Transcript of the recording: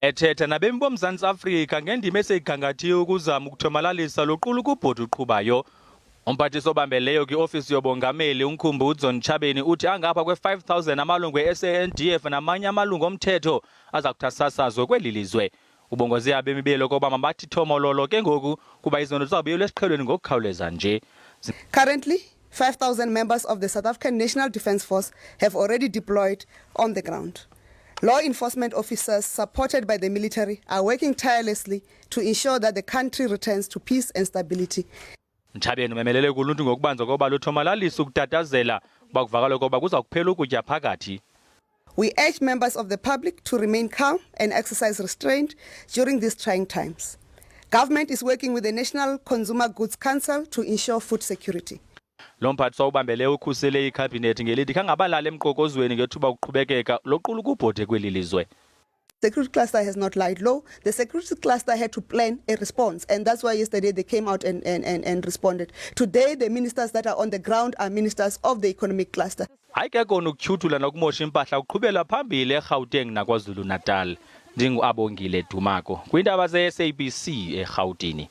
Ethetha nabemi boMzantsi Afrika ngendima eseyigangathiwe ukuzama ukuthomalalisa loqulu kubhodi uqhubayo. Umphathiswa obambeleyo kwi-ofisi yobongameli uKhumbudzo Ntshavheni uthi angapha kwe-5,000 amalungu e-SANDF namanye amalungu omthetho aza kuthi asasazwe kweli lizwe. Ubongoze abemi belo koba mabathi thomololo ke ngoku kuba izinto zizawubuyelwa esiqhelweni ngokukhawuleza nje. Currently, 5,000 members of the South African National Defence Force have already deployed on the ground. Law enforcement officers supported by the military are working tirelessly to ensure that the country returns to peace and stability. Ntshavheni umemelele kuluntu ngokubanza koba luthomalalisa ukutatazela kuba kuvakala koba kuza kuphela ukutya phakathi. We urge members of the public to remain calm and exercise restraint during these trying times. Government is working with the National Consumer Goods Council to ensure food security. Lo mphathiswa ubambele ukhusele ikhabhinethi ngelithi kangabalala emqokozweni ngethuba kuqhubekeka loqulu kubhodi kweli lizwe. The security cluster has not lied low. The security cluster had to plan a response, and that's why yesterday they came out and responded. Today, the ministers that are on the ground are ministers of the economic cluster. Ayikekho ukutyhuthula nokumosha impahla uqhubela phambili eGauteng naKwaZulu Natal. Ndingu Abongile Dumako kwindaba ze-SABC eGauteng.